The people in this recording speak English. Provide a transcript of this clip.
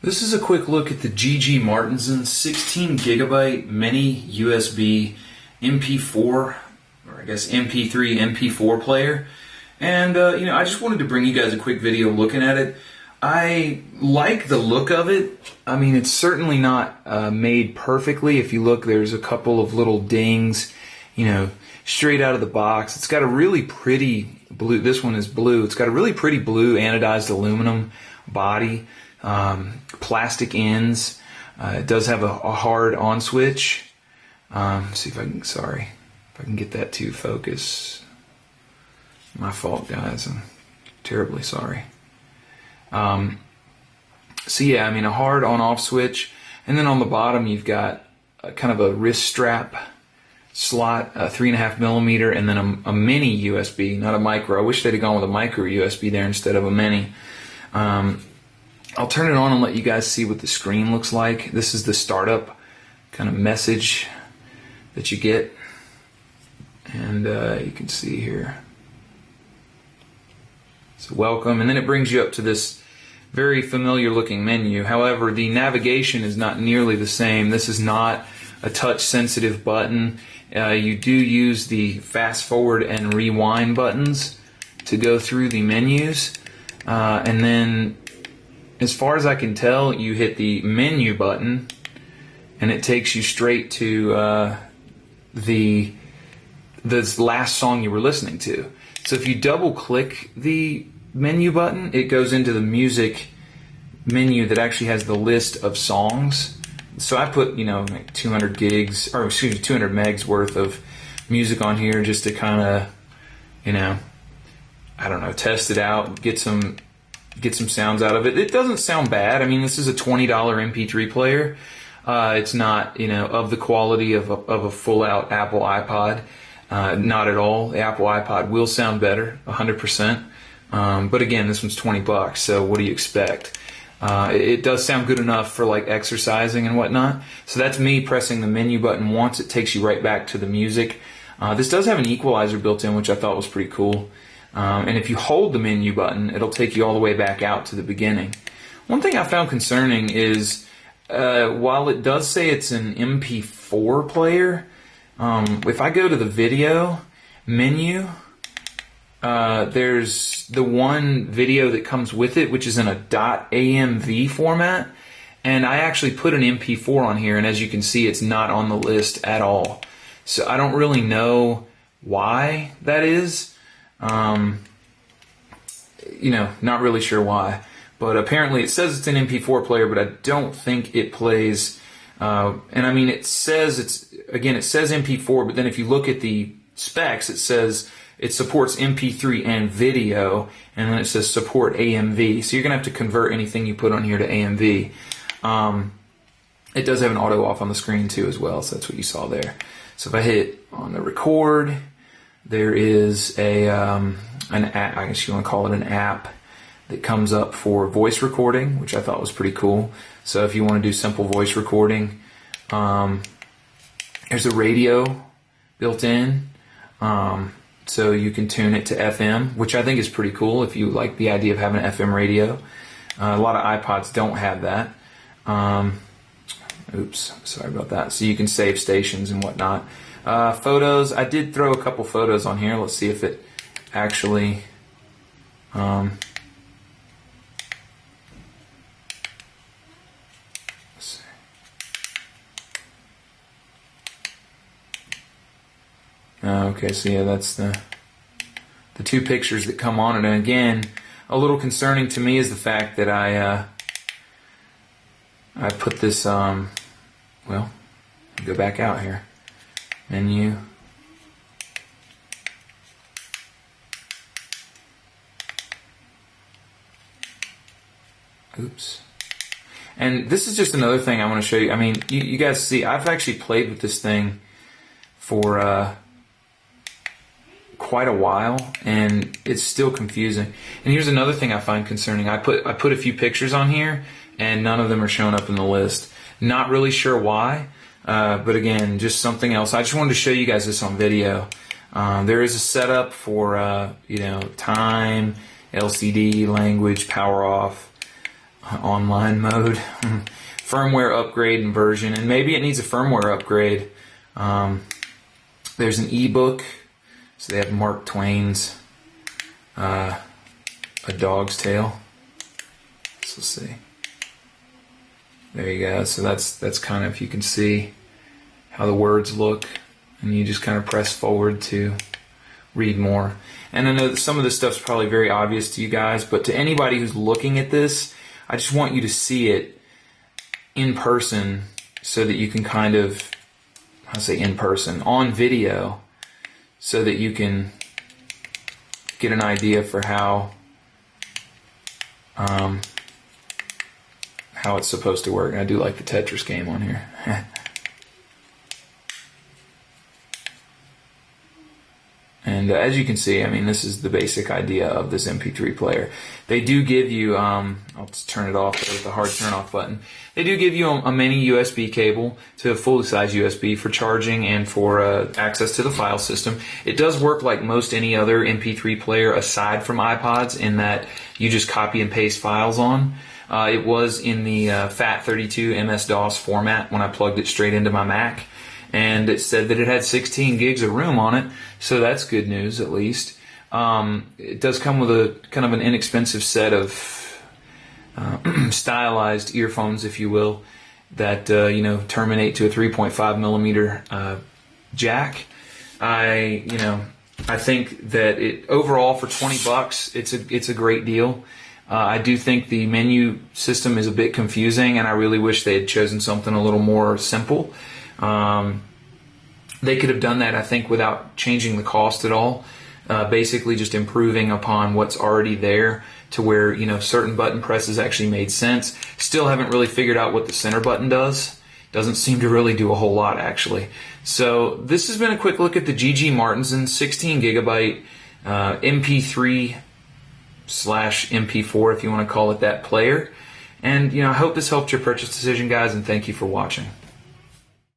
This is a quick look at the GG Martinsen 16 gigabyte mini USB MP4, or I guess MP3 MP4 player. And I just wanted to bring you guys a quick video looking at it. I like the look of it. I mean, it's certainly not made perfectly. If you look, there's a couple of little dings, straight out of the box. It's got a really pretty blue, this one is blue. It's got a really pretty blue anodized aluminum body, plastic ends. It does have a hard on switch. See if I can, if I can get that to focus. My fault, guys. I'm terribly sorry. So yeah, I mean, a hard on-off switch, and then on the bottom you've got kind of a wrist strap slot, 3.5 millimeter, and then a mini USB, not a micro. I wish they'd have gone with a micro USB there instead of a mini. I'll turn it on and let you guys see what the screen looks like. This is the startup kind of message that you get, and you can see here. So welcome, and then it brings you up to this very familiar looking menu. However, the navigation is not nearly the same. This is not a touch sensitive button. You do use the fast forward and rewind buttons to go through the menus, and then as far as I can tell, you hit the menu button and it takes you straight to this last song you were listening to. So if you double click the menu button, it goes into the music menu that actually has the list of songs. So I put, like 200 gigs, or excuse me, 200 megs worth of music on here just to kind of, I don't know, test it out, get some sounds out of it. It doesn't sound bad. I mean, this is a $20 MP3 player. It's not, of the quality of a full-out Apple iPod. Not at all. The Apple iPod will sound better, 100%. But again, this one's $20, so what do you expect? It does sound good enough for like exercising and whatnot. So that's me pressing the menu button once. It takes you right back to the music. This does have an equalizer built in, which I thought was pretty cool. And if you hold the menu button, it'll take you all the way back out to the beginning. One thing I found concerning is, while it does say it's an MP4 player, if I go to the video menu, there's the one video that comes with it, which is in a .amv format, and I actually put an MP4 on here, and as you can see, it's not on the list at all. So I don't really know why that is. Not really sure why, but apparently it says it's an MP4 player, but I don't think it plays. And I mean, it says it says MP4, but then if you look at the specs, it says it supports MP3 and video, and then it says support AMV. So you're gonna have to convert anything you put on here to AMV. It does have an auto off on the screen too as well, so that's what you saw there. So if I hit on the record, there is an app, I guess you want to call it an app, that comes up for voice recording, which I thought was pretty cool. So if you want to do simple voice recording, there's a radio built in, so you can tune it to FM, which I think is pretty cool if you like the idea of having an FM radio. A lot of iPods don't have that. Oops, sorry about that. So you can save stations and whatnot. Photos, I did throw a couple photos on here. Let's see if it actually let's see. Okay, so yeah, that's the two pictures that come on it. And again, a little concerning to me is the fact that I put this well, go back out here. Menu. Oops. And this is just another thing I want to show you. I mean, you guys see, I've actually played with this thing for quite a while, and it's still confusing. And here's another thing I find concerning. I put a few pictures on here, and none of them are showing up in the list. Not really sure why. But again, just something else. I just wanted to show you guys this on video. There is a setup for time, LCD, language, power off. online mode, firmware upgrade and version, and maybe it needs a firmware upgrade. There's an ebook, so they have Mark Twain's A Dog's Tale. So let's see. There you go. So that's kind of, you can see how the words look, and you just kind of press forward to read more. And I know that some of this stuff's probably very obvious to you guys, but to anybody who's looking at this, I just want you to see it in person so that you can kind of, I'll say in person, on video, so that you can get an idea for how it's supposed to work. And I do like the Tetris game on here. And as you can see, I mean, this is the basic idea of this MP3 player. They do give you, I'll just turn it off with the hard turn off button. They do give you a mini USB cable to a full size USB for charging and for access to the file system. It does work like most any other MP3 player aside from iPods, in that you just copy and paste files on. It was in the FAT32 MS-DOS format when I plugged it straight into my Mac. And it said that it had 16 gigs of room on it, so that's good news at least. It does come with a kind of an inexpensive set of stylized earphones, if you will, that terminate to a 3.5 millimeter jack. I think that it overall for $20, it's a great deal. I do think the menu system is a bit confusing, and I really wish they had chosen something a little more simple. They could have done that, I think, without changing the cost at all. Basically just improving upon what's already there to where, certain button presses actually made sense. Still haven't really figured out what the center button does. Doesn't seem to really do a whole lot, actually. So this has been a quick look at the GG Martinsen 16 gigabyte MP3/MP4, if you want to call it that, player. And, I hope this helped your purchase decision, guys, and thank you for watching.